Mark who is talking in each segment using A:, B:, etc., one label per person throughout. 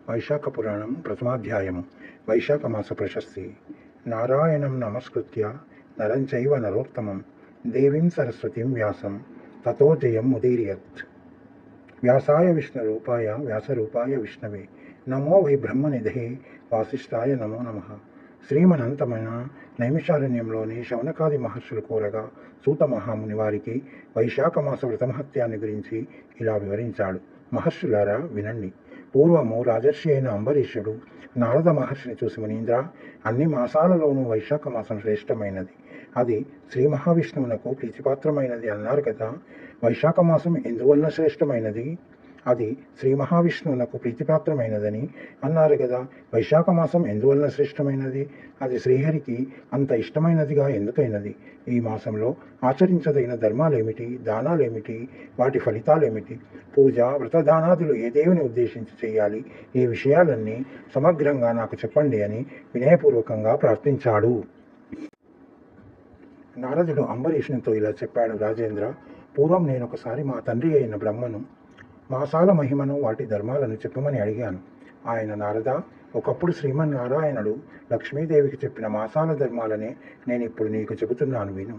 A: వైశాఖ పురాణం ప్రథమాధ్యాయము. వైశాఖ మాస ప్రశస్తి. నారాయణం నమస్కృత్య నరం చైవ నరోత్తమం దేవీం సరస్వతీం వ్యాసం తతో జయం ముదీర్యత్. వ్యాసాయ విష్ణురూపాయ వ్యాసరూపాయ విష్ణవే నమో వై బ్రహ్మనిధే వాసిష్ఠాయ నమో నమః. శ్రీమనంతమైన నైమిషారణ్యంలోని శౌనకాది మహర్షులు కోరగా సూత మహాముని వారికి వైశాఖ మాస వ్రతమహత్యాన్ని గురించి ఇలా వివరించాడు. మహర్షులారా వినండి. పూర్వము రాజర్షి అయిన అంబరీషుడు నారద మహర్షిని చూసి, మునీంద్ర, అన్ని మాసాలలోనూ వైశాఖ మాసం శ్రేష్టమైనది, అది శ్రీ మహావిష్ణువునకు ప్రీతిపాత్రమైనది అన్నారు కదా. వైశాఖ మాసం ఎందువలన శ్రేష్టమైనది? అది శ్రీ మహావిష్ణువునకు ప్రీతిపాత్రమైనదని అన్నారు కదా. వైశాఖ మాసం ఎందువలన శ్రేష్టమైనది? అది శ్రీహరికి అంత ఇష్టమైనదిగా ఎందుకైనది? ఈ మాసంలో ఆచరించదగిన ధర్మాలేమిటి, దానాలేమిటి, వాటి ఫలితాలేమిటి, పూజ వ్రతదానాదులు ఏ దేవుని ఉద్దేశించి చేయాలి, ఈ విషయాలన్నీ సమగ్రంగా నాకు చెప్పండి అని వినయపూర్వకంగా ప్రార్థించాడు. నారదుడు అంబరీషునితో ఇలా చెప్పాడు. రాజేంద్ర, పూర్వం నేనొకసారి మా తండ్రి అయిన బ్రహ్మను మాసాల మహిమను, వాటి ధర్మాలను చెప్పమని అడిగాను. ఆయన, నారద, ఒకప్పుడు శ్రీమన్నారాయణుడు లక్ష్మీదేవికి చెప్పిన మాసాల ధర్మాలనే నేను ఇప్పుడు నీకు చెబుతున్నాను, విను.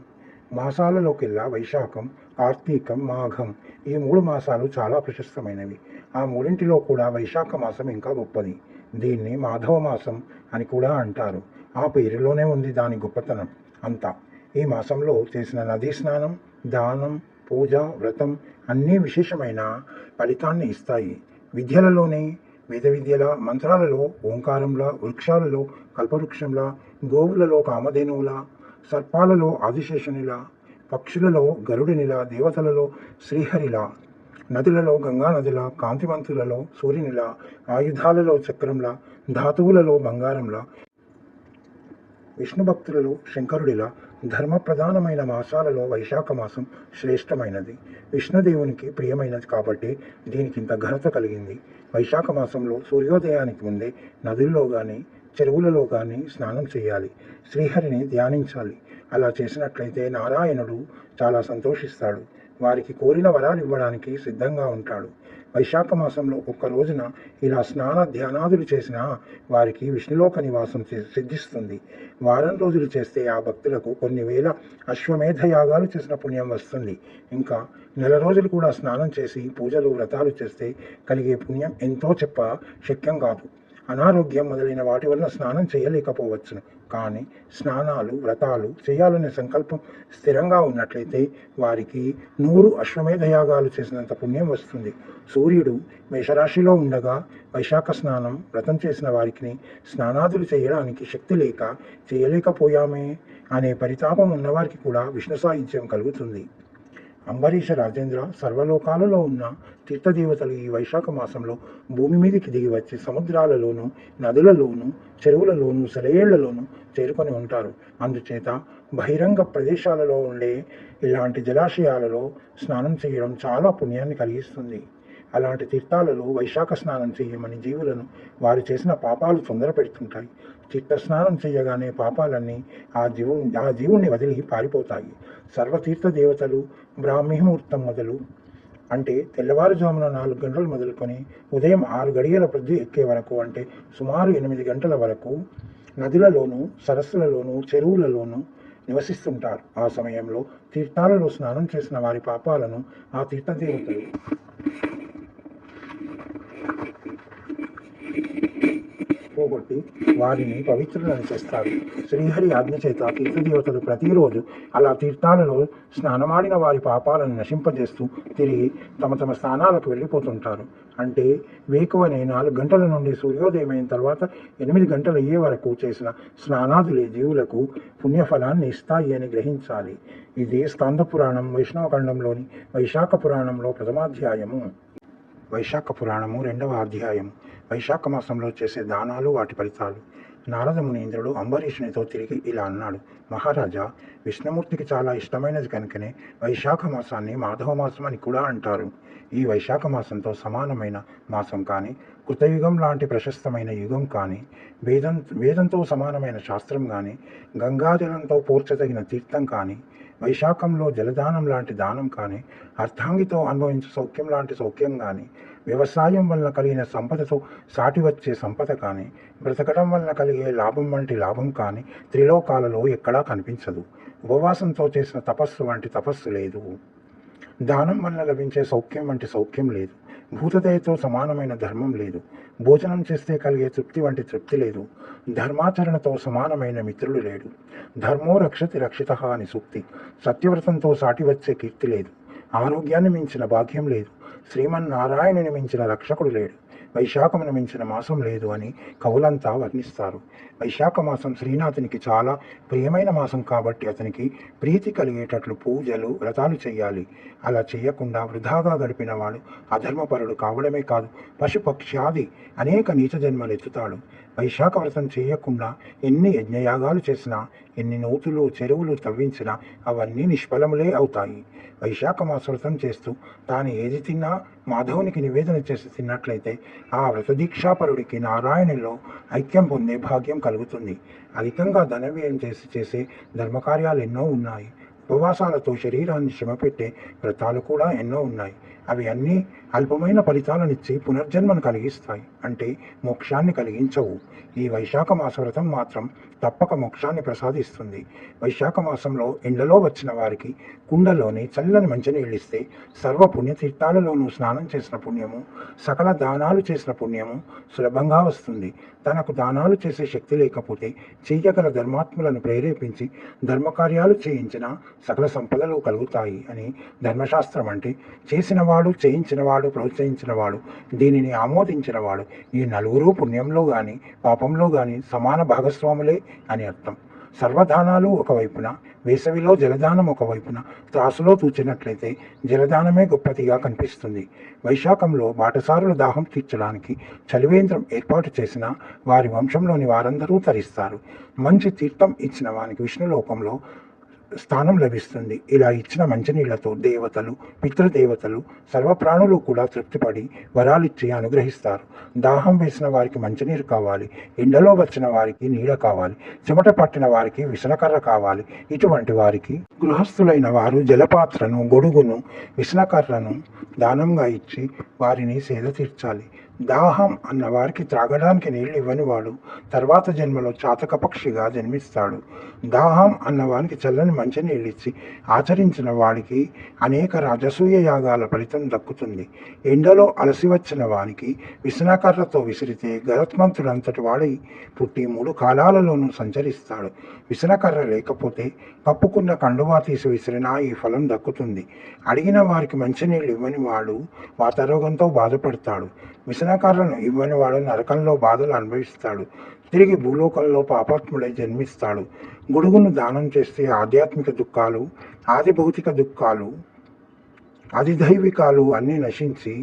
A: మాసాలలోకెల్లా వైశాఖం, కార్తీకం, మాఘం, ఈ 3 మాసాలు చాలా ప్రశస్తమైనవి. ఆ మూడింటిలో కూడా వైశాఖ మాసం ఇంకా గొప్పది. దీన్ని మాధవ మాసం అని కూడా అంటారు. ఆ పేరులోనే ఉంది దాని గొప్పతనం అంతా. ఈ మాసంలో చేసిన నదీ స్నానం, దానం, పూజ, వ్రతం అన్నీ విశేషమైన ఫలితాన్ని ఇస్తాయి. విద్యలలోనే వేద విద్యల, మంత్రాలలో ఓంకారంలా, వృక్షాలలో కల్పవృక్షంలా, గోవులలో కామధేనువులా, సర్పాలలో ఆదిశేషునిలా, పక్షులలో గరుడినిలా, దేవతలలో శ్రీహరిలా, నదులలో గంగా నదిలా, కాంతివంతులలో సూర్యునిలా, ఆయుధాలలో చక్రంలా, ధాతువులలో బంగారంలా, విష్ణు భక్తులలో శంకరుడిలా, ధర్మప్రధానమైన మాసాలలో వైశాఖ మాసం శ్రేష్టమైనది. విష్ణుదేవునికి ప్రియమైనది కాబట్టి దీనికి ఇంత ఘనత కలిగింది. వైశాఖ మాసంలో సూర్యోదయానికి ముందే నదుల్లో కానీ చెరువులలో కానీ స్నానం చేయాలి. శ్రీహరిని ధ్యానించాలి. అలా చేసినట్లయితే నారాయణుడు చాలా సంతోషిస్తాడు. వారికి కోరిన వరాలు ఇవ్వడానికి సిద్ధంగా ఉంటాడు. వైశాఖ మాసంలో ఒక్క రోజున ఇలా స్నాన ధ్యానాదులు చేసినా వారికి విష్ణులోక నివాసం సిద్ధిస్తుంది. వారం రోజులు చేస్తే ఆ భక్తులకు కొన్ని వేల అశ్వమేధ యాగాలు చేసిన పుణ్యం వస్తుంది. ఇంకా నెల రోజులు కూడా స్నానం చేసి పూజలు వ్రతాలు చేస్తే కలిగే పుణ్యం ఎంతో శక్యం కాదు. అనారోగ్యం మొదలైన వాటి వలన స్నానం చేయలేకపోవచ్చును. కానీ స్నానాలు, వ్రతాలు చేయాలనే సంకల్పం స్థిరంగా ఉన్నట్లయితే వారికి 100 అశ్వమేధ యాగాలు చేసినంత పుణ్యం వస్తుంది. సూర్యుడు మేషరాశిలో ఉండగా వైశాఖ స్నానం, వ్రతం చేసిన వారికి స్నానాదులు చేయడానికి శక్తి లేక చేయలేకపోయామే అనే పరితాపం ఉన్నవారికి కూడా విష్ణు సాహిత్యం కలుగుతుంది. అంబరీష, రాజేంద్ర, సర్వలోకాలలో ఉన్న తీర్థదేవతలు ఈ వైశాఖ మాసంలో భూమి మీదకి దిగి వచ్చి సముద్రాలలోనూ, నదులలోనూ, చెరువులలోనూ, సెలయేళ్లలోనూ చేరుకొని ఉంటారు. అందుచేత బహిరంగ ప్రదేశాలలో ఉండే ఇలాంటి జలాశయాలలో స్నానం చేయడం చాలా పుణ్యాన్ని కలిగిస్తుంది. అలాంటి తీర్థాలలో వైశాఖ స్నానం చేయమని జీవులను వారు చేసిన పాపాలు తొందర పెడుతుంటాయి. తీర్థ స్నానం చేయగానే పాపాలన్నీ ఆ జీవుణ్ణి వదిలి పారిపోతాయి. సర్వతీర్థ దేవతలు బ్రాహ్మీ ముహూర్తం మొదలు, అంటే తెల్లవారుజామున 4 గంటలు మొదలుకొని ఉదయం 6 గడియల ప్రొద్దు ఎక్కే వరకు, అంటే సుమారు 8 గంటల వరకు నదులలోనూ, సరస్సులలోనూ, చెరువులలోనూ నివసిస్తుంటారు. ఆ సమయంలో తీర్థాలలో స్నానం చేసిన వారి పాపాలను ఆ తీర్థదేవతలు పోగొట్టి వారిని పవిత్రులను చేస్తారు. శ్రీహరి ఆజ్ఞ చేత తీర్థదేవతలు ప్రతిరోజు అలా తీర్థాలలో స్నానమాడిన వారి పాపాలను నశింపజేస్తూ తిరిగి తమ స్థానాలకు వెళ్ళిపోతుంటారు. అంటే వేకువనే 4 గంటల నుండి సూర్యోదయమైన తర్వాత 8 గంటలు అయ్యే వరకు చేసిన స్నానాదులే జీవులకు పుణ్యఫలాన్ని ఇస్తాయి అని గ్రహించాలి. ఇది స్కంద పురాణం వైష్ణవఖండంలోని వైశాఖ పురాణంలో ప్రథమాధ్యాయము. వైశాఖ పురాణము 2వ అధ్యాయం. వైశాఖ మాసంలో చేసే దానాలు, వాటి ఫలితాలు. నారద మునీంద్రుడు అంబరీషునితో తిరిగి ఇలా అన్నాడు. మహారాజా, విష్ణుమూర్తికి చాలా ఇష్టమైనది కనుకనే వైశాఖ మాసాన్ని మాధవ మాసం అని కూడా అంటారు. ఈ వైశాఖ మాసంతో సమానమైన మాసం కానీ, కృతయుగం లాంటి ప్రశస్తమైన యుగం కానీ, వేదంతో సమానమైన శాస్త్రం కానీ, గంగాజలంతో పోర్చదగిన తీర్థం కానీ, వైశాఖంలో జలదానం లాంటి దానం కానీ, అర్ధాంగితో అనుభవించే సౌఖ్యం లాంటి సౌఖ్యం కానీ, వ్యవసాయం వలన కలిగిన సంపదతో సాటి వచ్చే సంపద కానీ, బ్రతకడం వలన కలిగే లాభం వంటి లాభం కానీ త్రిలోకాలలో ఎక్కడా కనిపించదు. ఉపవాసంతో చేసిన తపస్సు వంటి తపస్సు లేదు. దానం వలన లభించే సౌఖ్యం వంటి సౌఖ్యం లేదు. భూతదయతో సమానమైన ధర్మం లేదు. భోజనం చేస్తే కలిగే తృప్తి వంటి తృప్తి లేదు. ధర్మాచరణతో సమానమైన మిత్రుడు లేడు. ధర్మో రక్షతి రక్షిత అని సూక్తి. సత్యవ్రతంతో సాటి వచ్చే కీర్తి లేదు. ఆరోగ్యాన్ని మించిన భాగ్యం లేదు. శ్రీమన్నారాయణుని మించిన రక్షకుడు లేడు. వైశాఖమును మించిన మాసం లేదు అని కవులంతా వర్ణిస్తారు. వైశాఖ మాసం శ్రీనాథునికి చాలా ప్రియమైన మాసం కాబట్టి అతనికి ప్రీతి కలిగేటట్లు పూజలు వ్రతాలు చేయాలి. అలా చేయకుండా వృధాగా గడిపిన వాడు అధర్మపరుడు కావడమే కాదు, పశుపక్ష్యాది అనేక నీచ జన్మలు ఎత్తుతాడు. వైశాఖ వ్రతం చేయకుండా ఎన్ని యజ్ఞయాగాలు చేసినా, ఎన్ని నూతులు చెరువులు తవ్వించినా అవన్నీ నిష్ఫలములే అవుతాయి. వైశాఖ మాస వ్రతం చేస్తూ తాను ఏది తిన్నా మాధవునికి నివేదన చేసి తిన్నట్లయితే ఆ వ్రతదీక్షాపరుడికి నారాయణులో ఐక్యం పొందే భాగ్యం కలుగుతుంది. అధికంగా ధనవ్యయం చేసే ధర్మకార్యాలు ఎన్నో ఉన్నాయి. ఉపవాసాలతో శరీరాన్ని శ్రమపెట్టే వ్రతాలు కూడా ఎన్నో ఉన్నాయి. అవి అన్నీ అల్పమైన ఫలితాలనిచ్చి పునర్జన్మను కలిగిస్తాయి, అంటే మోక్షాన్ని కలిగించవు. ఈ వైశాఖ మాస వ్రతం మాత్రం తప్పక మోక్షాన్ని ప్రసాదిస్తుంది. వైశాఖ మాసంలో ఎండలో వచ్చిన వారికి కుండలోని చల్లని మంచినీళ్ళిస్తే సర్వ పుణ్యతీర్థాలలోనూ స్నానం చేసిన పుణ్యము, సకల దానాలు చేసిన పుణ్యము సులభంగా వస్తుంది. తనకు దానాలు చేసే శక్తి లేకపోతే చెయ్యగల ధర్మాత్ములను ప్రేరేపించి ధర్మకార్యాలు చేయించిన సకల సంపదలు కలుగుతాయి అని ధర్మశాస్త్రం. అంటే చేసినవాడు, చేయించినవాడు, ప్రోత్సహించినవాడు, దీనిని ఆమోదించినవాడు, ఈ నలుగురు పుణ్యంలో కానీ పాపంలో కానీ సమాన భాగస్వాములే అని అర్థం. సర్వదానాలు ఒకవైపున, వేసవిలో జలదానం ఒకవైపున త్రాసులో తూచినట్లయితే జలదానమే గొప్పదిగా కనిపిస్తుంది. వైశాఖంలో బాటసారుల దాహం తీర్చడానికి చలివేంద్రం ఏర్పాటు చేసిన వారి వంశంలోని వారందరూ తరిస్తారు. మంచి తీర్థం ఇచ్చిన వానికి విష్ణులోకంలో స్థానం లభిస్తుంది. ఇలా ఇచ్చిన మంచినీళ్లతో దేవతలు, పితృదేవతలు, సర్వప్రాణులు కూడా తృప్తిపడి వరాలిచ్చి అనుగ్రహిస్తారు. దాహం వేసిన వారికి మంచినీరు కావాలి, ఎండలో వచ్చిన వారికి నీడ కావాలి, చెమట పట్టిన వారికి విసనకర్ర కావాలి. ఇటువంటి వారికి గృహస్థులైన వారు జలపాత్రను, గొడుగును, విసనకర్రను దానంగా ఇచ్చి వారిని సేద తీర్చాలి. దాహం అన్న వారికి త్రాగడానికి నీళ్లు ఇవ్వని వాడు తర్వాత జన్మలో చాతక పక్షిగా జన్మిస్తాడు. దాహం అన్నవానికి చల్లని మంచినీళ్ళు ఇచ్చి ఆచరించిన వాడికి అనేక రాజసూయ యాగాల ఫలితం దక్కుతుంది. ఎండలో అలసి వచ్చిన వానికి విసనకర్రతో విసిరితే గరుత్మంతుడంతటి వాడి పుట్టి 3 కాలాలలోనూ సంచరిస్తాడు. విసనకర్ర లేకపోతే కప్పుకున్న కండువా తీసి విసిరినా ఈ ఫలం దక్కుతుంది. అడిగిన వారికి మంచినీళ్ళు ఇవ్వని వాడు వాతరోగంతో బాధపడతాడు. విసనకర్రను ఇవ్వని వాడు నరకంలో బాధలు అనుభవిస్తాడు. తిరిగి భూలోకంలో పాపాత్ముడై జన్మిస్తాడు. గొడుగును దానం చేస్తే ఆధ్యాత్మిక దుఃఖాలు, ఆది భౌతిక దుఃఖాలు, అధిదైవికాలు అన్నీ నశించి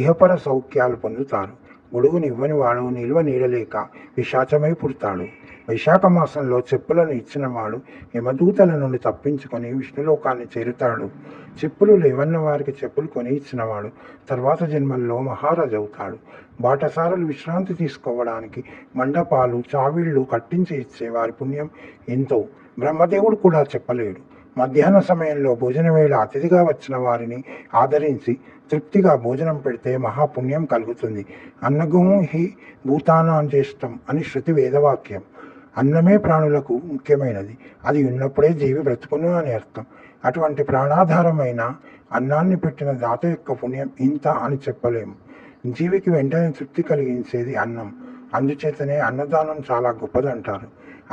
A: ఇహపర సౌఖ్యాలు పొందుతారు. గొడుగుని ఇవ్వని వాడు నిల్వ నీడలేక పిశాచమై పుడతాడు. వైశాఖ మాసంలో చెప్పులను ఇచ్చినవాడు యమదూతల నుండి తప్పించుకొని విష్ణులోకాన్ని చేరుతాడు. చెప్పులు లేవన్న వారికి చెప్పులు కొని ఇచ్చినవాడు తర్వాత జన్మల్లో మహారాజు అవుతాడు. బాటసారులు విశ్రాంతి తీసుకోవడానికి మండపాలు, చావిళ్ళు కట్టించి ఇచ్చే వారి పుణ్యం ఎంతో బ్రహ్మదేవుడు కూడా చెప్పలేడు. మధ్యాహ్న సమయంలో భోజనవేళ అతిథిగా వచ్చిన వారిని ఆదరించి తృప్తిగా భోజనం పెడితే మహాపుణ్యం కలుగుతుంది. అన్నగం హి భూతానాం జ్యేష్టం అని శృతి వేదవాక్యం. అన్నమే ప్రాణులకు ముఖ్యమైనది. అది ఉన్నప్పుడే జీవి బ్రతుకును అని అర్థం. అటువంటి ప్రాణాధారమైన అన్నాన్ని పెట్టిన దాత యొక్క పుణ్యం ఇంత అని చెప్పలేము. జీవికి వెంటనే తృప్తి కలిగించేది అన్నం. అందుచేతనే అన్నదానం చాలా గొప్పదంటారు.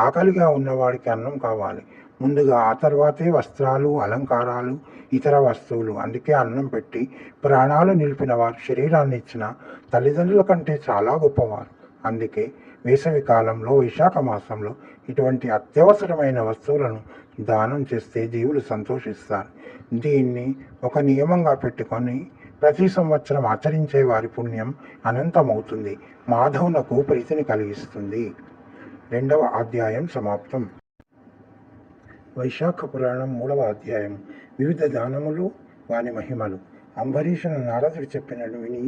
A: ఆకలిగా ఉన్నవాడికి అన్నం కావాలి ముందుగా, ఆ తర్వాతే వస్త్రాలు, అలంకారాలు, ఇతర వస్తువులు. అందుకే అన్నం పెట్టి ప్రాణాలు నిలిపిన వారు శరీరాన్ని ఇచ్చిన తల్లిదండ్రుల కంటే చాలా గొప్పవారు. అందుకే వేసవి కాలంలో, వైశాఖ మాసంలో ఇటువంటి అత్యవసరమైన వస్తువులను దానం చేస్తే జీవులు సంతోషిస్తారు. దీన్ని ఒక నియమంగా పెట్టుకొని ప్రతి సంవత్సరం ఆచరించే వారి పుణ్యం అనంతమవుతుంది. మాధవునకు ప్రీతిని కలిగిస్తుంది. 2వ అధ్యాయం సమాప్తం. వైశాఖ పురాణం 3వ అధ్యాయం. వివిధ దానములు, వాని మహిమలు. అంబరీషును నారదుడు చెప్పినను విని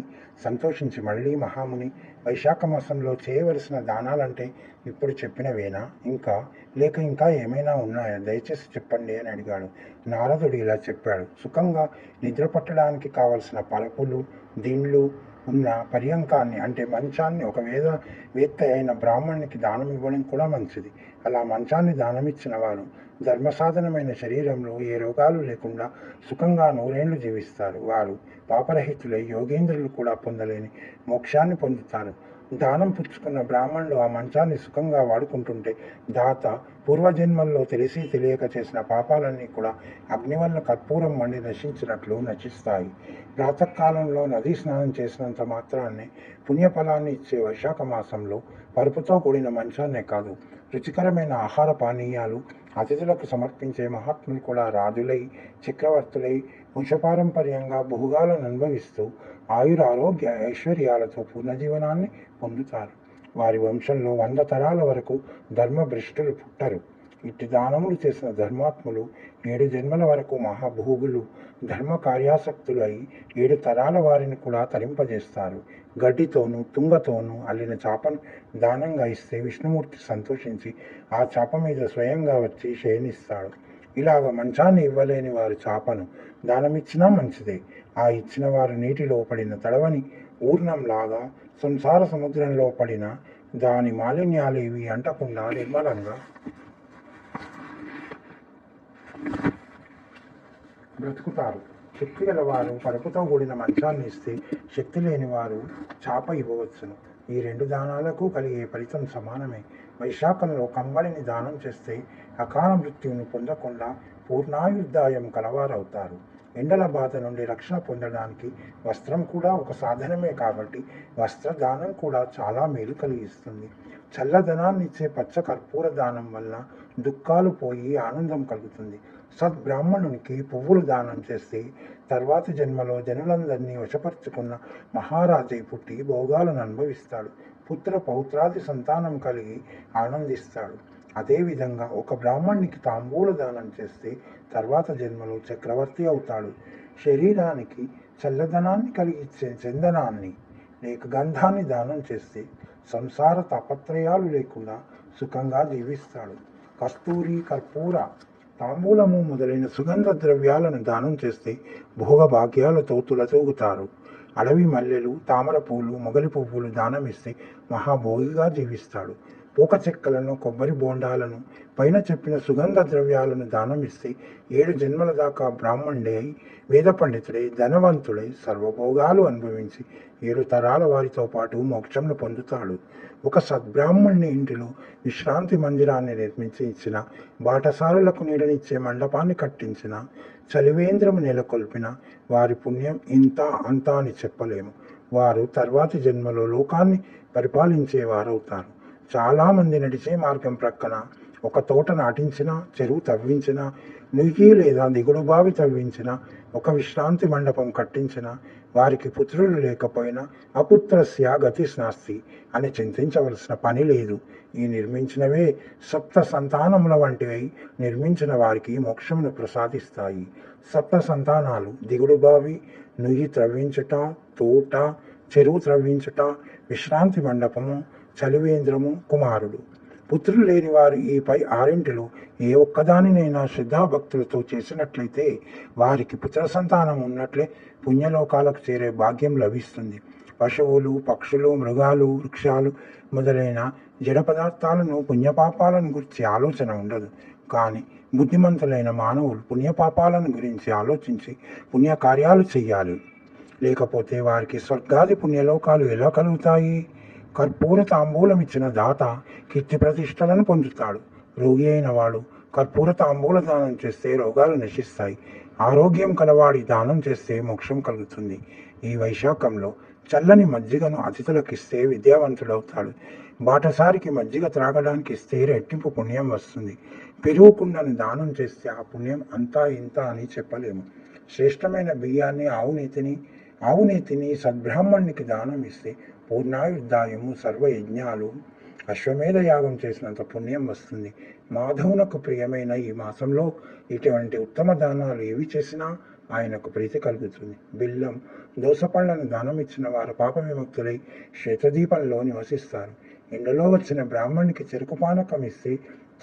A: సంతోషించి మళ్ళీ మహాముని, వైశాఖ మాసంలో చేయవలసిన దానాలంటే ఇప్పుడు చెప్పినవేనా, ఇంకా ఏమైనా ఉన్నాయా, దయచేసి చెప్పండి అని అడిగాడు. నారదుడు ఇలా చెప్పాడు. సుఖంగా నిద్ర పట్టడానికి కావలసిన పరుపులు, దిండ్లు, ఉన్న పర్యంకాన్ని అంటే మంచాన్ని ఒక వేత్త అయిన బ్రాహ్మణునికి దానం ఇవ్వడం కూడా మంచిది. అలా మంచాన్ని దానమిచ్చిన వారు ధర్మసాధనమైన శరీరంలో ఏ రోగాలు లేకుండా సుఖంగా నూరేళ్లు జీవిస్తారు. వారు పాపరహితులై యోగేంద్రులు కూడా పొందలేని మోక్షాన్ని పొందుతారు. దానం పుచ్చుకున్న బ్రాహ్మణులు ఆ మంచాన్ని సుఖంగా వాడుకుంటుంటే దాత పూర్వజన్మల్లో తెలిసి తెలియక చేసిన పాపాలన్నీ కూడా అగ్ని వల్ల కర్పూరం మండి నశించినట్లు నశిస్తాయి. ప్రాతకాలంలో నదీ స్నానం చేసినంత మాత్రాన్ని పుణ్యఫలాన్ని ఇచ్చే వైశాఖ మాసంలో పరుపుతో కూడిన మంచాన్నే కాదు, రుచికరమైన ఆహార పానీయాలు అతిథులకు సమర్పించే మహాత్ములు కూడా రాజులై చక్రవర్తులై వంశపారంపర్యంగా భోగాలను అనుభవిస్తూ ఆయురారోగ్య ఐశ్వర్యాలతో పూర్ణజీవనాన్ని పొందుతారు. వారి వంశంలో 100 తరాల వరకు ధర్మభ్రష్టులు పుట్టరు. ఇట్టి దానములు చేసిన ధర్మాత్ములు 7 జన్మల వరకు మహాభోగులు ధర్మ కార్యాసక్తులు అయి 7 తరాల వారిని కూడా తరింపజేస్తారు. గడ్డితోనూ తుంగతోనూ అల్లిన చాపను దానంగా ఇస్తే విష్ణుమూర్తి సంతోషించి ఆ చాప మీద స్వయంగా వచ్చి శయనిస్తాడు. ఇలాగ మంచాన్ని ఇవ్వలేని వారు చాపను దానమిచ్చినా మంచిదే. ఆ ఇచ్చిన వారు నీటిలో పడిన తడవని ఊర్ణంలాగా సంసార సముద్రంలో పడిన దాని మాలిన్యాలు ఇవి అంటకుండా నిర్మలంగా బ్రతుకుతారు. శక్తి గల వారు పరుపుతో కూడిన మంచాన్ని ఇస్తే శక్తి లేని వారు చాప ఇవ్వవచ్చును. ఈ 2 దానాలకు కలిగే ఫలితం సమానమే. వైశాఖంలో కంబళిని దానం చేస్తే అకాల మృత్యువును పొందకుండా పూర్ణాయుర్దాయం కలవారవుతారు. ఎండల బాధ నుండి రక్షణ పొందడానికి వస్త్రం కూడా ఒక సాధనమే కాబట్టి వస్త్రదానం కూడా చాలా మేలు కలిగిస్తుంది. చల్లదనాన్ని ఇచ్చే పచ్చ కర్పూర దానం వల్ల దుఃఖాలు పోయి ఆనందం కలుగుతుంది. సద్బ్రాహ్మణునికి పువ్వులు దానం చేస్తే తర్వాతి జన్మలో జనులందరినీ వశపరుచుకున్న మహారాజై పుట్టి భోగాలను అనుభవిస్తాడు. పుత్ర పౌత్రాది సంతానం కలిగి ఆనందిస్తాడు. అదేవిధంగా ఒక బ్రాహ్మణునికి తాంబూల దానం చేస్తే తర్వాత జన్మలో చక్రవర్తి అవుతాడు. శరీరానికి చల్లదనాన్ని కలిగించే చందనాన్ని లేక గంధాన్ని దానం చేస్తే సంసార తాపత్రయాలు లేకుండా సుఖంగా జీవిస్తాడు. కస్తూరి, కర్పూర, తాంబూలము మొదలైన సుగంధ ద్రవ్యాలను దానం చేస్తే భోగభాగ్యాలతో తులతూగుతారు. అడవి మల్లెలు, తామర పూలు, మొగలి పువ్వులు దానమిస్తే మహాభోగిగా జీవిస్తాడు. పూక చెక్కలను, కొబ్బరి బోండాలను, పైన చెప్పిన సుగంధ ద్రవ్యాలను దానమిస్తే 7 జన్మల దాకా బ్రాహ్మణుడే అయి వేద పండితుడై ధనవంతుడై సర్వభోగాలు అనుభవించి 7 తరాల వారితో పాటు మోక్షంను పొందుతాడు. ఒక సద్బ్రాహ్మణుని ఇంటిలో విశ్రాంతి మందిరాన్ని నిర్మించి ఇచ్చిన, బాటసారులకు నీడనిచ్చే మండపాన్ని కట్టించిన, చలివేంద్రము నెలకొల్పిన వారి పుణ్యం ఇంత అంత అని చెప్పలేము. వారు తర్వాతి జన్మలో లోకాన్ని పరిపాలించేవారవుతారు. చాలామంది నడిచే మార్గం ప్రక్కన ఒక తోట నాటించిన, చెరువు తవ్వించిన, నుయ్యి లేదా దిగుడు బావి తవ్వించిన, ఒక విశ్రాంతి మండపం కట్టించిన వారికి పుత్రులు లేకపోయినా అపుత్రస్య గతిస్నాస్తి అని చింతించవలసిన పని లేదు. ఈ నిర్మించినవే సప్త సంతానముల వంటివై నిర్మించిన వారికి మోక్షమును ప్రసాదిస్తాయి. సప్త సంతానాలు దిగుడు బావి, నుయ్యి త్రవ్వించుట, తోట, చెరువు త్రవ్వించుట, విశ్రాంతి మండపము, చలివేంద్రము, కుమారుడు. పుత్రులు లేని వారు ఈ పై 6 ఏ ఒక్కదానినైనా శ్రద్ధాభక్తులతో చేసినట్లయితే వారికి పుత్ర సంతానం ఉన్నట్లే పుణ్యలోకాలకు చేరే భాగ్యం లభిస్తుంది. పశువులు, పక్షులు, మృగాలు, వృక్షాలు మొదలైన జడ పదార్థాలను పుణ్యపాపాలను గురించి ఆలోచన ఉండదు. కానీ బుద్ధిమంతులైన మానవులు పుణ్యపాపాలను గురించి ఆలోచించి పుణ్యకార్యాలు చెయ్యాలి. లేకపోతే వారికి స్వర్గాది పుణ్యలోకాలు ఎలా కలుగుతాయి? కర్పూర తాంబూలం ఇచ్చిన దాత కీర్తి ప్రతిష్టలను పొందుతాడు. రోగి అయిన వాడు కర్పూర తాంబూల దానం చేస్తే రోగాలు నశిస్తాయి. ఆరోగ్యం కలవాడి దానం చేస్తే మోక్షం కలుగుతుంది. ఈ వైశాఖంలో చల్లని మజ్జిగను అతిథులకు ఇస్తే విద్యావంతుడవుతాడు. బాటసారికి మజ్జిగ త్రాగడానికి ఇస్తే రెట్టింపు పుణ్యం వస్తుంది. పెరుగు కుండను దానం చేస్తే ఆ పుణ్యం అంతా ఇంత అని చెప్పలేము. శ్రేష్టమైన బియ్యాన్ని, ఆవు నేతిని సద్బ్రాహ్మణునికి దానం ఇస్తే పూర్ణాయుర్దాయము, సర్వయజ్ఞాలు, అశ్వమేధ యాగం చేసినంత పుణ్యం వస్తుంది. మాధవునకు ప్రియమైన ఈ మాసంలో ఇటువంటి ఉత్తమ దానాలు ఏవి చేసినా ఆయనకు ప్రీతి కలుగుతుంది. బిల్లం, దోసపళ్లను దానం ఇచ్చిన వారు పాప విముక్తులై శ్వేతదీపంలో నివసిస్తారు. ఎండలో వచ్చిన బ్రాహ్మణునికి చెరుకు పానకం ఇస్తే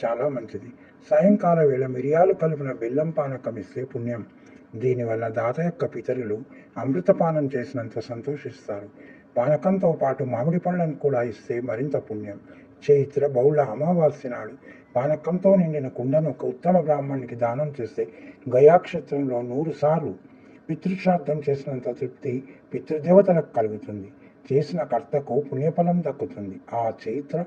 A: చాలా మంచిది. సాయంకాల వేళ మిరియాలు కలిపిన బెల్లం పానకం ఇస్తే పుణ్యం. దీనివల్ల దాత యొక్క పితరులు అమృతపానం చేసినంత సంతోషిస్తారు. పానకంతో పాటు మామిడి పండ్లను కూడా ఇస్తే మరింత పుణ్యం. చైత్ర బహుళ అమావాస్య నాడు పానకంతో నిండిన కుండను ఒక ఉత్తమ బ్రాహ్మణునికి దానం చేస్తే గయాక్షేత్రంలో 100 సార్లు పితృశ్రాద్ధం చేసినంత తృప్తి పితృదేవతలకు కలుగుతుంది. చేసిన కర్తకు పుణ్యఫలం దక్కుతుంది. ఆ చైత్ర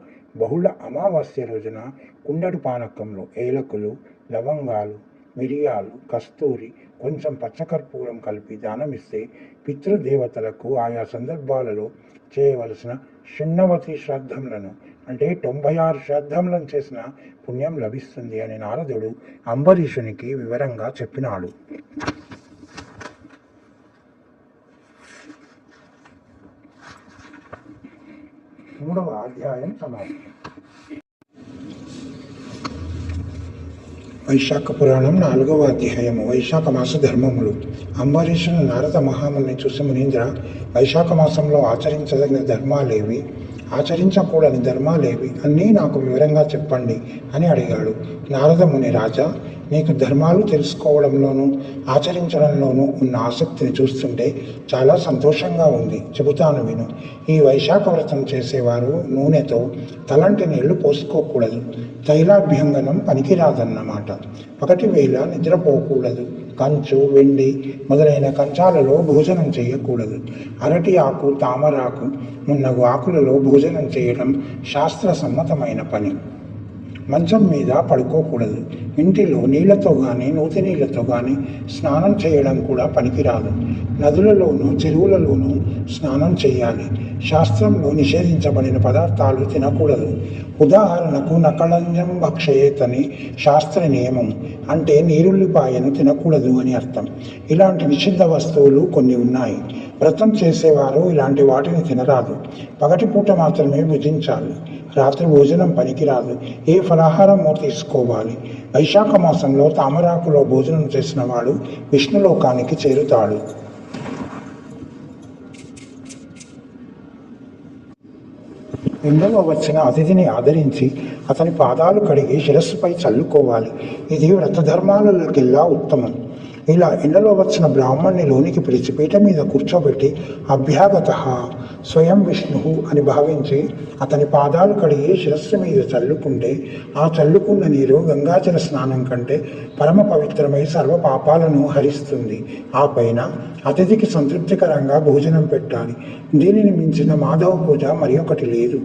A: బహుళ అమావాస్య రోజున కుండడు పానకంలో ఏలకులు, లవంగాలు, మిరియాలు, కస్తూరి, కొంచెం పచ్చకర్పూరం కలిపి దానమిస్తే పితృదేవతలకు ఆయా సందర్భాలలో చేయవలసిన షణ్ణవతి శ్రాద్ధములను అంటే 96 శ్రాద్ధములను చేసిన పుణ్యం లభిస్తుంది అని నారదుడు అంబరీషునికి వివరంగా చెప్పినాడు. 3వ అధ్యాయం సమాప్తం. వైశాఖ పురాణం 4వ అధ్యాయము. వైశాఖ మాస ధర్మములు. అంబరీషుని నారద మహాముని చూసి, మునీంద్ర, వైశాఖ మాసంలో ఆచరించదగిన ధర్మాలేవి, ఆచరించకూడని ధర్మాలేవి అన్నీ నాకు వివరంగా చెప్పండి అని అడిగాడు. నారదముని, రాజా, నీకు ధర్మాలు తెలుసుకోవడంలోనూ ఆచరించడంలోనూ ఉన్న ఆసక్తిని చూస్తుంటే చాలా సంతోషంగా ఉంది. చెబుతాను విను. ఈ వైశాఖ వ్రతం చేసేవారు నూనెతో తలంటి నీళ్లు పోసుకోకూడదు. తైలాభ్యంగనం పనికిరాదన్నమాట. పగటి వేళ నిద్రపోకూడదు. కంచు, వెండి మొదలైన కంచాలలో భోజనం చేయకూడదు. అరటి ఆకు, తామరాకు మున్నగు ఆకులలో భోజనం చేయడం శాస్త్ర సమ్మతమైన పని. మంచం మీద పడుకోకూడదు. ఇంటిలో నీళ్లతో కానీ నూతి నీళ్లతో కానీ స్నానం చేయడం కూడా పనికిరాదు. నదులలోనూ చెరువులలోనూ స్నానం చేయాలి. శాస్త్రంలో నిషేధించబడిన పదార్థాలు తినకూడదు. ఉదాహరణకు నకళంజం భక్షయేతని శాస్త్ర నియమం, అంటే నీరుల్లిపాయను తినకూడదు అని అర్థం. ఇలాంటి నిషిద్ధ వస్తువులు కొన్ని ఉన్నాయి. వ్రతం చేసేవారు ఇలాంటి వాటిని తినరాదు. పగటిపూట మాత్రమే భుజించాలి. రాత్రి భోజనం పనికిరాదు. ఏ ఫలాహారమో తీసుకోవాలి. వైశాఖ మాసంలో తామరాకులో భోజనం చేసిన వాడు విష్ణులోకానికి చేరుతాడు. ఇందులో వచ్చిన అతిథిని ఆదరించి అతని పాదాలు కడిగి శిరస్సుపై చల్లుకోవాలి. ఇది వ్రతధర్మాలకెల్లా ఉత్తమం. ఇలా ఇళ్లలో వచ్చిన బ్రాహ్మణ్ణి లోనికి పిలిచి పీట మీద కూర్చోబెట్టి అభ్యాగత స్వయం విష్ణు అని భావించి అతని పాదాలు కడిగి శిరస్సు మీద చల్లుకుంటే ఆ చల్లుకున్న నీరు గంగాజల స్నానం కంటే పరమ పవిత్రమై సర్వ పాపాలను హరిస్తుంది. ఆ పైన అతిథికి సంతృప్తికరంగా భోజనం పెట్టాలి. దీనిని మించిన మాధవ పూజ మరి ఒకటి లేదు.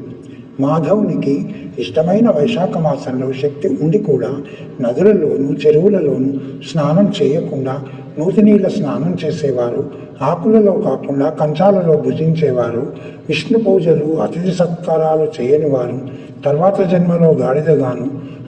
A: మాధవునికి ఇష్టమైన వైశాఖ మాసంలో శక్తి ఉండి కూడా నదులలోనూ చెరువులలోనూ స్నానం చేయకుండా నూతి నీళ్ళ స్నానం చేసేవారు, ఆకులలో కాకుండా కంచాలలో భుజించేవారు, విష్ణు పూజలు అతిథి సత్కారాలు చేయని వారు తర్వాత జన్మలో గాడిదగాను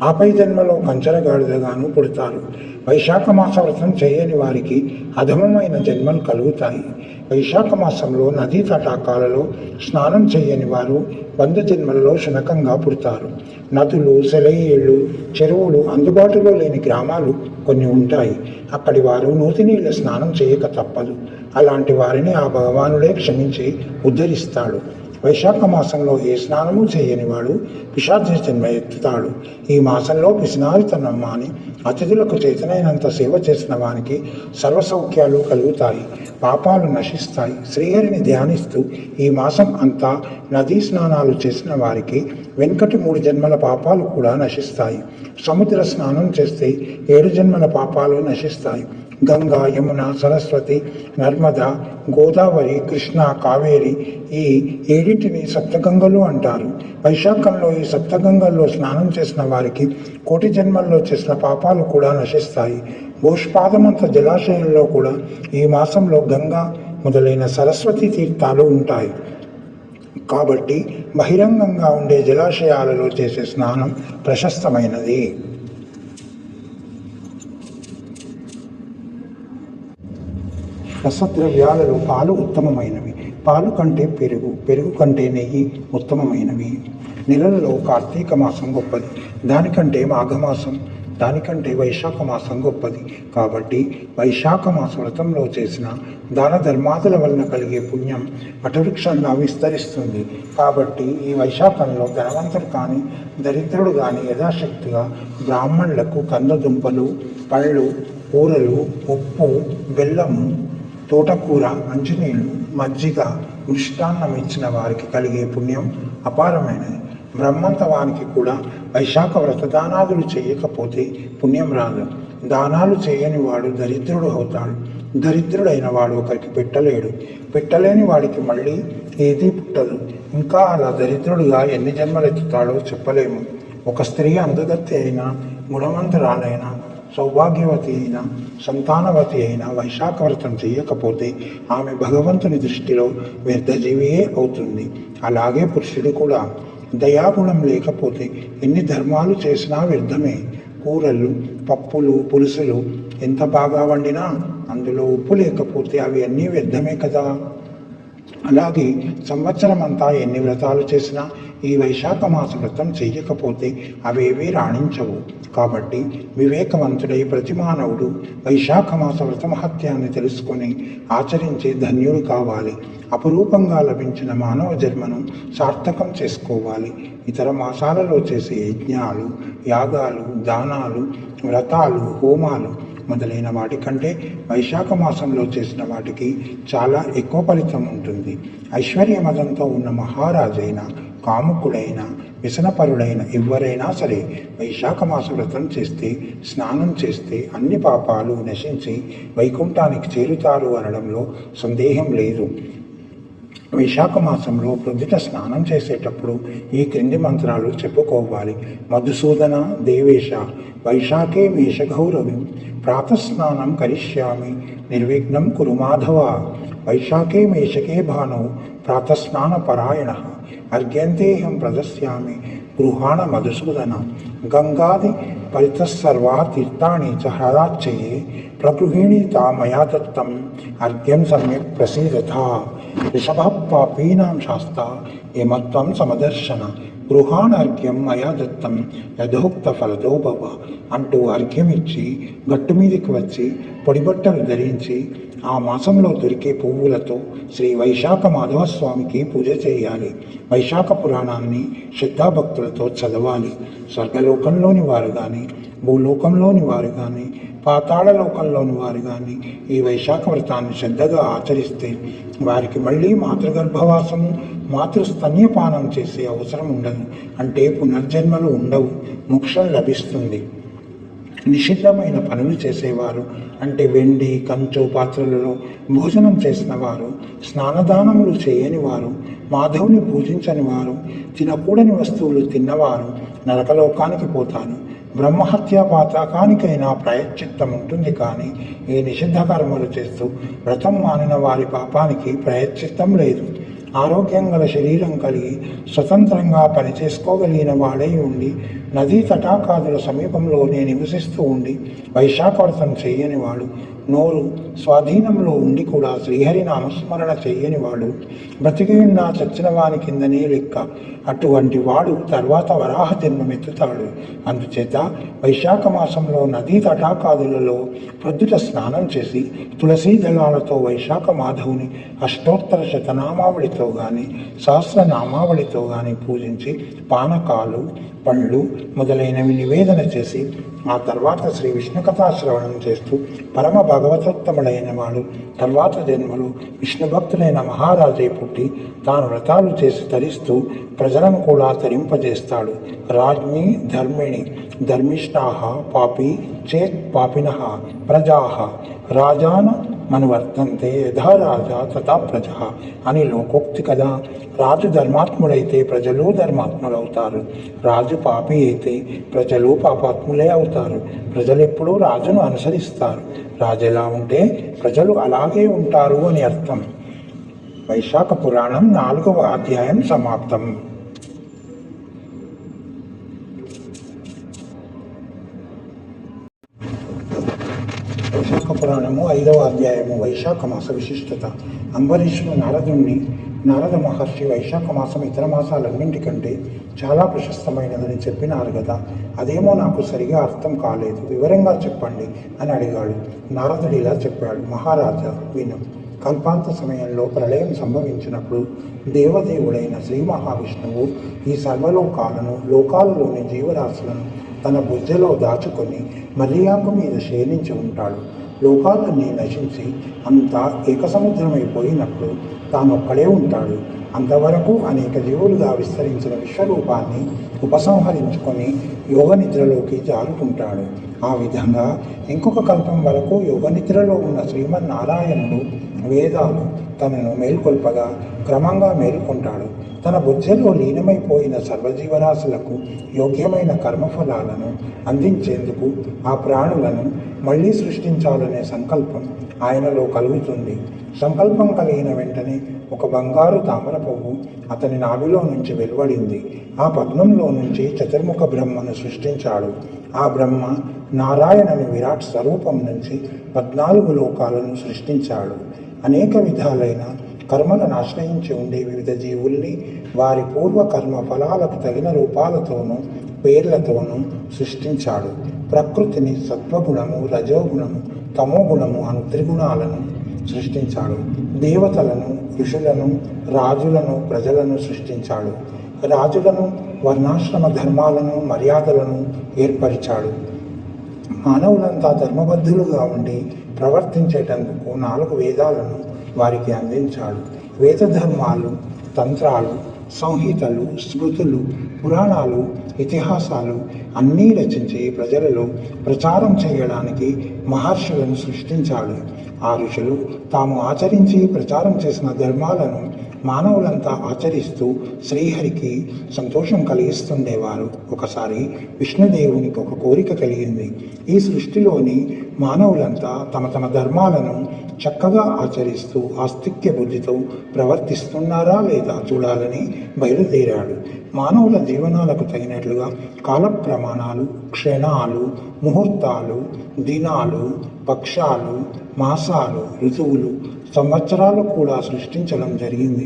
A: ఆపై జన్మలో కంచర గాడిదగాను పుడతారు. వైశాఖ మాస వ్రతం చేయని వారికి అధమమైన జన్మలు కలుగుతాయి. వైశాఖ మాసంలో నదీ తటాకాలలో స్నానం చేయని వారు 100 జన్మలలో శునకంగా పుడతారు. నదులు, సెలయేళ్ళు, చెరువులు అందుబాటులో లేని గ్రామాలు కొన్ని ఉంటాయి. అక్కడి వారు నూతి నీళ్ళ స్నానం చేయక తప్పదు. అలాంటి వారిని ఆ భగవానుడే క్షమించి ఉద్ధరిస్తాడు. వైశాఖ మాసంలో ఏ స్నానము చేయని వాడు పిశాచ జన్మ ఎత్తుతాడు. ఈ మాసంలో పిసినారితనం మాని అతిథులకు చేతనైనంత సేవ చేసిన వానికి సర్వసౌఖ్యాలు కలుగుతాయి, పాపాలు నశిస్తాయి. శ్రీహరిని ధ్యానిస్తూ ఈ మాసం అంతా నదీ స్నానాలు చేసిన వారికి వెనుకటి 3 జన్మల పాపాలు కూడా నశిస్తాయి. సముద్ర స్నానం చేస్తే 7 జన్మల పాపాలు నశిస్తాయి. గంగా, యమున, సరస్వతి, నర్మద, గోదావరి, కృష్ణ, కావేరి ఈ 7 సప్తగంగలు అంటారు. వైశాఖంలో ఈ సప్తగంగల్లో స్నానం చేసిన వారికి 1,000,000 జన్మల్లో చేసిన పాపాలు కూడా నశిస్తాయి. భూష్పాదమంత జలాశయంలో కూడా ఈ మాసంలో గంగా మొదలైన సరస్వతి తీర్థాలు ఉంటాయి. కాబట్టి బహిరంగంగా ఉండే జలాశయాలలో చేసే స్నానం ప్రశస్తమైనది. రసద్రవ్యాలలో పాలు ఉత్తమమైనవి. పాలు కంటే పెరుగు, పెరుగు కంటే నెయ్యి ఉత్తమమైనవి. నెలలలో కార్తీక మాసం గొప్పది. దానికంటే మాఘమాసం, దానికంటే వైశాఖ మాసం గొప్పది. కాబట్టి వైశాఖ మాస వ్రతంలో చేసిన దాన ధర్మాదుల వలన కలిగే పుణ్యం వటవృక్షంగా విస్తరిస్తుంది. కాబట్టి ఈ వైశాఖంలో ధనవంతుడు కానీ దరిద్రుడు కానీ యథాశక్తిగా బ్రాహ్మణులకు కందదుంపలు, పళ్ళు, కూరలు, ఉప్పు, బెల్లము, తోటకూర, మంచినీళ్ళు, మజ్జిగ, మృష్టాన్నం ఇచ్చిన వారికి కలిగే పుణ్యం అపారమైనది. బ్రహ్మంతవానికి కూడా వైశాఖ వ్రతదానాదులు చేయకపోతే పుణ్యం రాదు. దానాలు చేయని వాడు దరిద్రుడు అవుతాడు. దరిద్రుడైన వాడు ఒకరికి పెట్టలేడు. పెట్టలేని వాడికి మళ్ళీ ఏదీ పుట్టదు. ఇంకా అలా దరిద్రుడిగా ఎన్ని జన్మలెత్తుతాడో చెప్పలేము. ఒక స్త్రీ అందగత్తె అయినా, గుణవంతురాలైనా, సౌభాగ్యవతి అయినా, సంతానవతి అయినా వైశాఖ వ్రతం చేయకపోతే ఆమె భగవంతుని దృష్టిలో వ్యర్థజీవియే అవుతుంది. అలాగే పురుషుడు కూడా దయాగుణం లేకపోతే ఎన్ని ధర్మాలు చేసినా వ్యర్థమే. కూరలు, పప్పులు, పులుసులు ఎంత బాగా వండినా అందులో ఉప్పు లేకపోతే అవి అన్నీ వ్యర్థమే కదా. అలాగే సంవత్సరం అంతా ఎన్ని వ్రతాలు చేసినా ఈ వైశాఖ మాస వ్రతం చెయ్యకపోతే అవేవీ రాణించవు. కాబట్టి వివేకవంతుడై ప్రతి మానవుడు వైశాఖ మాస వ్రత మహత్యాన్ని తెలుసుకొని ఆచరించే ధన్యుడు కావాలి. అపురూపంగా లభించిన మానవ జన్మను సార్థకం చేసుకోవాలి. ఇతర మాసాలలో చేసే యజ్ఞాలు, యాగాలు, దానాలు, వ్రతాలు, హోమాలు మొదలైన వాటికంటే వైశాఖ మాసంలో చేసిన వాటికి చాలా ఎక్కువ ఫలితం ఉంటుంది. ఐశ్వర్య మదంతో ఉన్న మహారాజైన, కాముకుడైన, వ్యసనపరుడైన ఎవరైనా సరే వైశాఖ మాస వ్రతం చేస్తే, స్నానం చేస్తే అన్ని పాపాలు నశించి వైకుంఠానికి చేరుతారు అనడంలో సందేహం లేదు. వైశాఖ మాసంలో ప్రొద్దుట స్నానం చేసేటప్పుడు ఈ క్రింది మంత్రాలు చెప్పుకోవాలి. మధుసూదన దేవేశ వైశాఖే మేష గౌరవి ప్రాతస్నానం కరిష్యామి నిర్విఘ్నం కురు మాధవ. వైశాఖే మేషకే భానౌ ప్రాతస్నాన పరాయణ అర్ఘ్యంతేహం ప్రదస్యామి గృహాణ మధుసూదన. గంగాది పరితస్సర్వా తీర్థాని చ హ్రదాచ్చయే ప్రగృహీణీతా మయా దత్తం అర్ఘ్యం సమ్యక్ ప్రసీదత. ఋషభ పాపీనాం శాస్త ఏమత్వం సమదర్శన గృహాణర్ఘ్యం మయా దత్తం యథోక్త ఫలదో భవ అంటూ అర్ఘ్యమిచ్చి గట్టు మీదకి వచ్చి పొడిబట్టలు ధరించి ఆ మాసంలో దొరికే పువ్వులతో శ్రీ వైశాఖ మాధవస్వామికి పూజ చేయాలి. వైశాఖ పురాణాన్ని శ్రద్ధాభక్తులతో చదవాలి. స్వర్గలోకంలోని వారు కానీ, భూలోకంలోని వారు కానీ, పాతాళలోకంలోని వారు కానీ ఈ వైశాఖ వ్రతాన్ని శ్రద్ధగా ఆచరిస్తే వారికి మళ్ళీ మాతృగర్భవాసము, మాతృస్తన్యపానం చేసే అవసరం ఉండదు. అంటే పునర్జన్మలు ఉండవు, మోక్షం లభిస్తుంది. నిషిద్ధమైన పనులు చేసేవారు అంటే వెండి, కంచు పాత్రలలో భోజనం చేసిన వారు, స్నానదానములు చేయని వారు, మాధవుని పూజించని వారు, తినకూడని వస్తువులు తిన్నవారు నరకలోకానికి పోతారు. బ్రహ్మహత్యా పాతకానికైనా ప్రాయశ్చిత్తం ఉంటుంది, కానీ ఈ నిషిద్ధ కర్మలు చేస్తూ వ్రతం మానిన వారి పాపానికి ప్రాయశ్చిత్తం లేదు. ఆరోగ్యం గల శరీరం కలిగి స్వతంత్రంగా పనిచేసుకోగలిగిన వాడై ఉండి నదీ తటాకాదుల సమీపంలోనే నివసిస్తూ ఉండి వైశాఖ వ్రతం చేయని వాడు, నోరు స్వాధీనంలో ఉండి కూడా శ్రీహరి నామస్మరణ చేయని వాడు బ్రతికి ఉన్నా చచ్చిన వాని కిందనే లెక్క. అటువంటి వాడు తర్వాత వరాహ జన్మమెత్తుతాడు. అందుచేత వైశాఖ మాసంలో నదీ తటాకాదులలో ప్రొద్దుట స్నానం చేసి తులసీ దళాలతో వైశాఖ మాధవుని అష్టోత్తర శతనామావళితో కానీ, సహస్రనామావళితో కానీ పూజించి పానకాలు, పళ్ళు మొదలైనవి నివేదన చేసి ఆ తర్వాత శ్రీ విష్ణు కథాశ్రవణం చేస్తూ పరమ భగవతోత్తముడైన వాడు తర్వాత జన్మలో విష్ణు భక్తులైన మహారాజే పుట్టి తాను వ్రతాలు చేసి తరిస్తూ ప్రజలను కూడా తరింపజేస్తాడు. రాజ్ఞి ధర్మిణి ధర్మిష్ఠాః పాపి చేత్ పాపినః ప్రజాః రాజాన మనువర్తంతే యథా రాజా తథా ప్రజ అని లోకోక్తి కదా. రాజు ధర్మాత్ముడైతే ప్రజలు ధర్మాత్ములవుతారు. రాజు పాపి అయితే ప్రజలు పాపాత్ములే అవుతారు. ప్రజలు ఎప్పుడూ రాజును అనుసరిస్తారు. రాజు ఎలా ఉంటే ప్రజలు అలాగే ఉంటారు అని అర్థం. వైశాఖ పురాణం 4వ అధ్యాయం సమాప్తం. వైశాఖ పురాణము 5వ అధ్యాయము. వైశాఖ మాస విశిష్టత. అంబరీషుడు నారద మహర్షి వైశాఖ మాసం ఇతర మాసాలన్నింటికంటే చాలా ప్రశస్తమైనదని చెప్పినారు కదా, అదేమో నాకు సరిగా అర్థం కాలేదు, వివరంగా చెప్పండి అని అడిగాడు. నారదుడు ఇలా చెప్పాడు. మహారాజా విను. కల్పాంత సమయంలో ప్రళయం సంభవించినప్పుడు దేవదేవుడైన శ్రీ మహావిష్ణువు ఈ సర్వలోకాలను, లోకాలలోని జీవరాశులను తన బుజ్జలో దాచుకొని మర్రియాకు మీద శయనించి ఉంటాడు. లోకాలన్నీ నశించి అంతా ఏకసముద్రమైపోయినప్పుడు తానొక్కడే ఉంటాడు. అంతవరకు అనేక జీవులుగా విస్తరించిన విశ్వరూపాన్ని ఉపసంహరించుకొని యోగ నిద్రలోకి జారుకుంటాడు. ఆ విధంగా ఇంకొక కల్పం వరకు యోగ నిద్రలో ఉన్న శ్రీమన్నారాయణుడు వేదాలు తనను మేల్కొల్పగా క్రమంగా మేల్కొంటాడు. తన బుద్ధలో లీనమైపోయిన సర్వజీవరాశులకు యోగ్యమైన కర్మఫలాలను అందించేందుకు ఆ ప్రాణులను మళ్ళీ సృష్టించాలనే సంకల్పం ఆయనలో కలుగుతుంది. సంకల్పం కలిగిన వెంటనే ఒక బంగారు తామర పువ్వు అతని నాభిలో నుంచి వెలువడింది. ఆ పద్మంలో నుంచి చతుర్ముఖ బ్రహ్మను సృష్టించాడు. ఆ బ్రహ్మ నారాయణుని విరాట్ స్వరూపం నుంచి 14 లోకాలను సృష్టించాడు. అనేక విధాలైన కర్మలను ఆశ్రయించి ఉండే వివిధ జీవుల్ని వారి పూర్వ కర్మ ఫలాలకు తగిన రూపాలతోనూ పేర్లతోనూ సృష్టించాడు. ప్రకృతిని సత్వగుణము, రజోగుణము, తమోగుణము అను త్రిగుణాలను సృష్టించాడు. దేవతలను, ఋషులను, రాజులను, ప్రజలను సృష్టించాడు. రాజులను, వర్ణాశ్రమ ధర్మాలను, మర్యాదలను ఏర్పరిచాడు. మానవులంతా ధర్మబద్ధులుగా ఉండి ప్రవర్తించేటందుకు 4 వేదాలను వారికి అందించాడు. వేద ధర్మాలు, తంత్రాలు, సంహితలు, స్మృతులు, పురాణాలు, ఇతిహాసాలు అన్నీ రచించి ప్రజలలో ప్రచారం చేయడానికి మహర్షులను సృష్టించాడు. ఆ ఋషులు తాము ఆచరించి ప్రచారం చేసిన ధర్మాలను మానవులంతా ఆచరిస్తూ శ్రీహరికి సంతోషం కలిగిస్తుండేవారు. ఒకసారి విష్ణుదేవునికి ఒక కోరిక కలిగింది. ఈ సృష్టిలోని మానవులంతా తమ తమ ధర్మాలను చక్కగా ఆచరిస్తూ ఆస్తిక్య బుద్ధితో ప్రవర్తిస్తున్నారా లేదా చూడాలని బయలుదేరాడు. మానవుల జీవనాలకు తగినట్లుగా కాల ప్రమాణాలు, క్షణాలు, ముహూర్తాలు, దినాలు, పక్షాలు, మాసాలు, ఋతువులు, సంవత్సరాలు కూడా సృష్టించడం జరిగింది.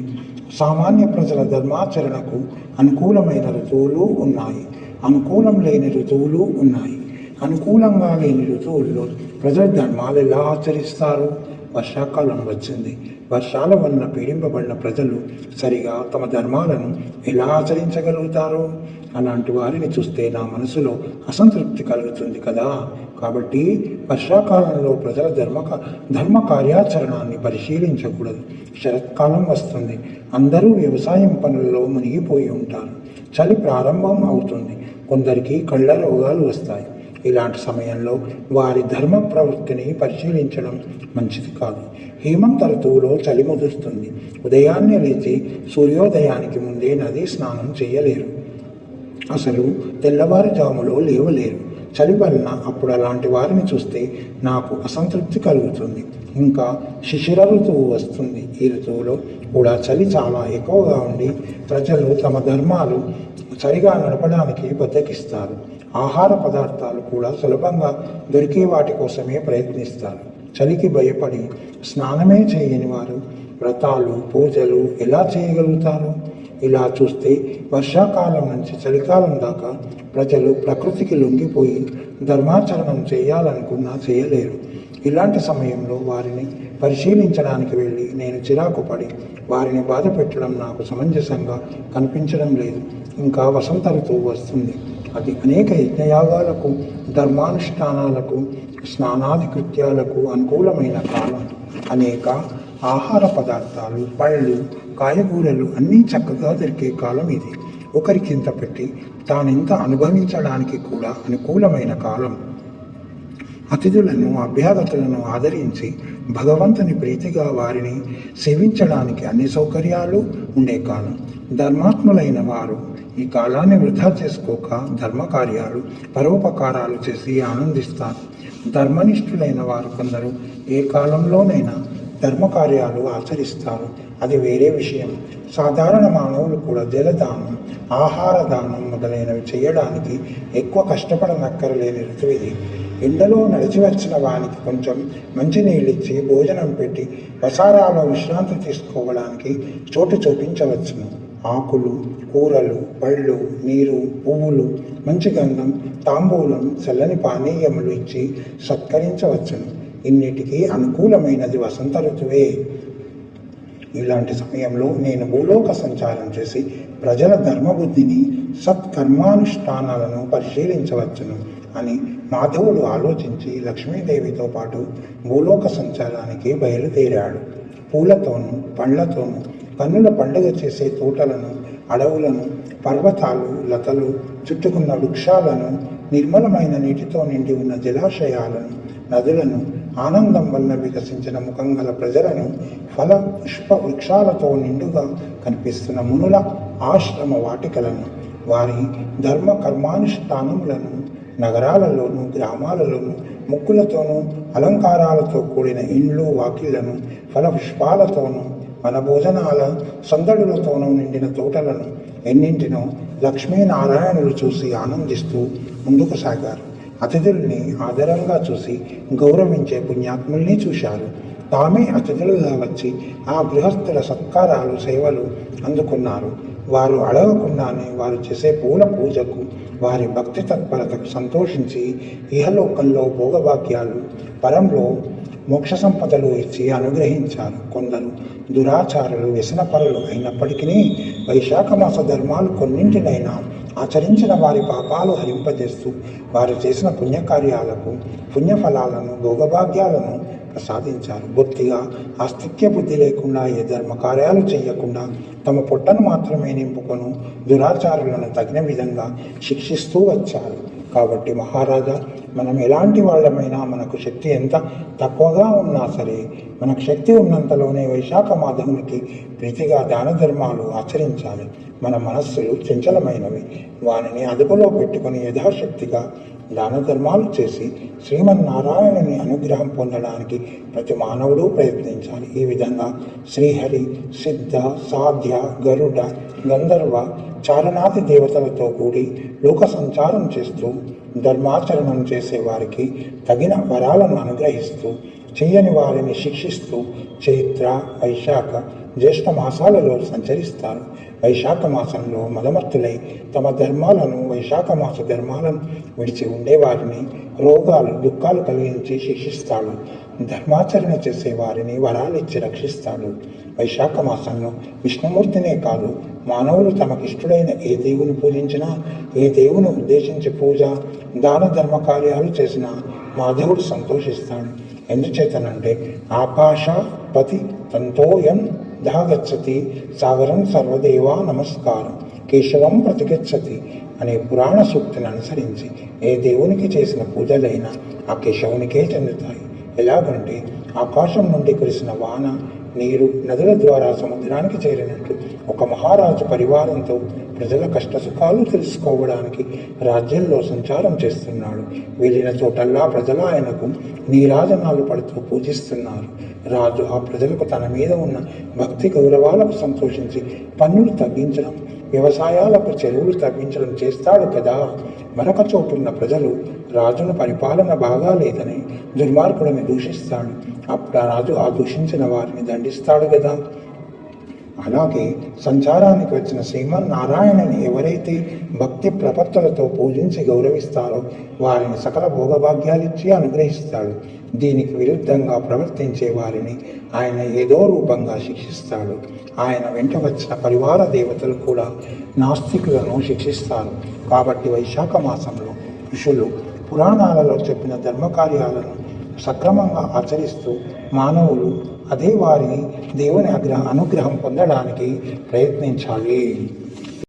A: సామాన్య ప్రజల ధర్మాచరణకు అనుకూలమైన ఋతువులు ఉన్నాయి, అనుకూలం లేని ఋతువులు ఉన్నాయి. అనుకూలంగా లేని ఋతువుల్లో ప్రజల ధర్మాలు ఎలా ఆచరిస్తారు? వర్షాకాలం వచ్చింది. వర్షాల వలన పీడింపబడిన ప్రజలు సరిగా తమ ధర్మాలను ఎలా ఆచరించగలుగుతారు? అలాంటి వారిని చూస్తే నా మనసులో అసంతృప్తి కలుగుతుంది కదా. కాబట్టి వర్షాకాలంలో ప్రజల ధర్మ కార్యాచరణాన్ని పరిశీలించకూడదు. శరత్కాలం వస్తుంది. అందరూ వ్యవసాయం పనుల్లో మునిగిపోయి ఉంటారు. చలి ప్రారంభం అవుతుంది. కొందరికి కళ్ళ రోగాలు వస్తాయి. ఇలాంటి సమయంలో వారి ధర్మ ప్రవృత్తిని పరిశీలించడం మంచిది కాదు. హేమంత ఋతువులో చలి ముదుస్తుంది. ఉదయాన్నే లేచి సూర్యోదయానికి ముందే నదీ స్నానం చేయలేరు. అసలు తెల్లవారుజాములో లేవలేరు. చలి వలన అప్పుడు అలాంటి వారిని చూస్తే నాకు అసంతృప్తి కలుగుతుంది. ఇంకా శిశిర ఋతువు వస్తుంది. ఈ ఋతువులో కూడా చలి చాలా ఎక్కువగా ఉండి ప్రజలు తమ ధర్మాలు సరిగా నడపడానికి బద్దకిస్తారు. ఆహార పదార్థాలు కూడా సులభంగా దొరికే వాటి కోసమే ప్రయత్నిస్తారు. చలికి భయపడి స్నానమే చేయని వారు వ్రతాలు, పూజలు ఎలా చేయగలుగుతారు? ఇలా చూస్తే వర్షాకాలం నుంచి చలికాలం దాకా ప్రజలు ప్రకృతికి లొంగిపోయి ధర్మాచరణం చేయాలనుకున్నా చేయలేరు. ఇలాంటి సమయంలో వారిని పరిశీలించడానికి వెళ్ళి నేను చిరాకు పడి వారిని బాధ పెట్టడం నాకు సమంజసంగా కనిపించడం లేదు. ఇంకా వసంత ఋతువు వస్తుంది. అది అనేక యజ్ఞయాగాలకు, ధర్మానుష్ఠానాలకు, స్నానాది కృత్యాలకు అనుకూలమైన కాలం. అనేక ఆహార పదార్థాలు, పళ్ళు, కాయగూరలు అన్నీ చక్కగా దొరికే కాలం ఇది. ఒకరికింత పెట్టి తానింత అనుభవించడానికి కూడా అనుకూలమైన కాలం. అతిథులను, అభ్యాగతులను ఆదరించి భగవంతుని ప్రీతిగా వారిని సేవించడానికి అన్ని సౌకర్యాలు ఉండే కాలం. ధర్మాత్ములైన వారు ఈ కాలాన్ని వృధా చేసుకోక ధర్మకార్యాలు, పరోపకారాలు చేసి ఆనందిస్తారు. ధర్మనిష్ఠులైన వారు కొందరు ఏ కాలంలోనైనా ధర్మకార్యాలు ఆచరిస్తారు. అది వేరే విషయం. సాధారణ మానవులు కూడా జలదానం, ఆహార దానం మొదలైనవి చేయడానికి ఎక్కువ కష్టపడనక్కరలేని ఋతువు ఇది. ఎండలో నడిచి వచ్చిన వానికి కొంచెం మంచినీళ్ళిచ్చి భోజనం పెట్టి వసారాలో విశ్రాంతి తీసుకోవడానికి చోటు చూపించవచ్చును. ఆకులు, కూరలు, పళ్ళు, నీరు, పువ్వులు, మంచి గంధం, తాంబూలం, చల్లని పానీయములు ఇచ్చి సత్కరించవచ్చును. ఇన్నిటికీ అనుకూలమైనది వసంత ఋతువే. ఇలాంటి సమయంలో నేను భూలోక సంచారం చేసి ప్రజల ధర్మబుద్ధిని సత్కర్మానుష్ఠానాలను పరిశీలించవచ్చును అని మాధవుడు ఆలోచించి లక్ష్మీదేవితో పాటు భూలోక సంచారానికి బయలుదేరాడు. పూలతోనూ పండ్లతోనూ కన్నుల పండుగ చేసే తోటలను, అడవులను, పర్వతాలు, లతలు, చుట్టుకున్న వృక్షాలను, నిర్మలమైన నీటితో నిండి ఉన్న జలాశయాలను, నదులను, ఆనందం వల్ల వికసించిన ముఖం గల ప్రజలను, ఫల పుష్ప వృక్షాలతో నిండుగా కనిపిస్తున్న మునుల ఆశ్రమ వాటికలను, వారి ధర్మ కర్మానుష్ఠానములను, నగరాలలోనూ గ్రామాలలోనూ ముక్కులతోనూ అలంకారాలతో కూడిన ఇండ్లు వాకిళ్లను, ఫల పుష్పాలతోనూ మన భోజనాల సందడులతోనూ నిండిన తోటలను ఎన్నింటినో లక్ష్మీనారాయణులు చూసి ఆనందిస్తూ ముందుకు సాగారు. అతిథుల్ని ఆదరంగా చూసి గౌరవించే పుణ్యాత్ముల్ని చూశారు. తామే అతిథులుగా వచ్చి ఆ గృహస్థుల సత్కారాలు, సేవలు అందుకున్నారు. వారు అడగకుండానే వారు చేసే పూల పూజకు, వారి భక్తి తత్పరతకు సంతోషించి ఇహలోకంలో భోగభాగ్యాలు, పరంలో మోక్ష సంపదలు ఇచ్చి అనుగ్రహించారు. కొందరు దురాచారులు, వ్యసనపరులు అయినప్పటికీ వైశాఖ మాస ధర్మాలు కొన్నింటినైనా ఆచరించిన వారి పాపాలు హరింపజేస్తూ వారు చేసిన పుణ్యకార్యాలకు పుణ్యఫలాలను, భోగభాగ్యాలను ప్రసాదించారు. బొత్తిగా ఆస్తిక్య బుద్ధి లేకుండా ఏ ధర్మకార్యాలు చేయకుండా తమ పొట్టను మాత్రమే నింపుకొను దురాచారులను తగిన విధంగా శిక్షిస్తూ వచ్చారు. కాబట్టి మహారాజా, మనం ఎలాంటి వాళ్ళమైనా, మనకు శక్తి ఎంత తక్కువగా ఉన్నా సరే, మనకు శక్తి ఉన్నంతలోనే వైశాఖ మాధవునికి ప్రీతిగా దాన ధర్మాలు ఆచరించాలి. మన మనస్సులు చంచలమైనవి. వానిని అదుపులో పెట్టుకుని యథాశక్తిగా దాన ధర్మాలు చేసి శ్రీమన్నారాయణుని అనుగ్రహం పొందడానికి ప్రతి మానవుడు ప్రయత్నించాలి. ఈ విధంగా శ్రీహరి, సిద్ధ, సాధ్య, గరుడ, గంధర్వ, చారణాది దేవతలతో కూడి లోక సంచారం చేస్తూ ధర్మాచరణం చేసే వారికి తగిన వరాలను అనుగ్రహిస్తూ, చెయ్యని వారిని శిక్షిస్తూ చైత్ర, వైశాఖ, జ్యేష్ఠ మాసాలలో సంచరిస్తారు. వైశాఖ మాసంలో మదమత్తులై తమ ధర్మాలను, వైశాఖ మాస ధర్మాలను విడిచి ఉండేవారిని రోగాలు, దుఃఖాలు కలిగించి శిక్షిస్తాడు. ధర్మాచరణ చేసే వారిని వరాలిచ్చి రక్షిస్తాడు. వైశాఖ మాసంలో విష్ణుమూర్తినే కాదు, మానవులు తమకిష్టుడైన ఏ దేవుని పూజించినా, ఏ దేవుని ఉద్దేశించి పూజ, దాన ధర్మ కార్యాలు చేసినా మాధవుడు సంతోషిస్తాడు. ఎందుచేతనంటే ఆకాశ పతి తంతోయం దాగచ్చతి సాగరం సర్వదేవా నమస్కారం కేశవం ప్రతిగచ్చతి అనే పురాణ సూక్తిని అనుసరించి ఏ దేవునికి చేసిన పూజలైనా ఆ కేశవునికే చెందుతాయి. ఎలాగంటే ఆకాశం నుండి కురిసిన వాన, నీరు నదుల ద్వారా సముద్రానికి చేరినట్లు ఒక మహారాజు పరివారంతో ప్రజల కష్టసుఖాలు తెలుసుకోవడానికి రాజ్యంలో సంచారం చేస్తున్నాడు. వెళ్ళిన చోటల్లా ప్రజలు ఆయనకు నీరాజనాలు పడుతూ పూజిస్తున్నారు. రాజు ఆ ప్రజలకు తన మీద ఉన్న భక్తి గౌరవాలకు సంతోషించి పన్నులు తగ్గించడం, వ్యవసాయాలకు చెరువులు తగ్గించడం చేస్తాడు కదా. మరొక చోటున్న ప్రజలు రాజును పరిపాలన బాగా లేదని దుర్మార్గుడిని దూషిస్తాడు. అప్పుడు ఆ రాజు ఆ దూషించిన వారిని దండిస్తాడు కదా. అలాగే సంచారానికి వచ్చిన శ్రీమన్నారాయణని ఎవరైతే భక్తి ప్రపత్తులతో పూజించి గౌరవిస్తారో వారిని సకల భోగభాగ్యాలిచ్చి అనుగ్రహిస్తాడు. దీనికి విరుద్ధంగా ప్రవర్తించే వారిని ఆయన ఏదో రూపంగా శిక్షిస్తాడు. ఆయన వెంట వచ్చిన పరివార దేవతలు కూడా నాస్తికులను శిక్షిస్తారు. కాబట్టి వైశాఖ మాసంలో ఋషులు పురాణాలలో చెప్పిన ధర్మకార్యాలను సక్రమంగా ఆచరిస్తూ మానవులు అదే వారి దేవుని అనుగ్రహం పొందడానికి ప్రయత్నించాలి.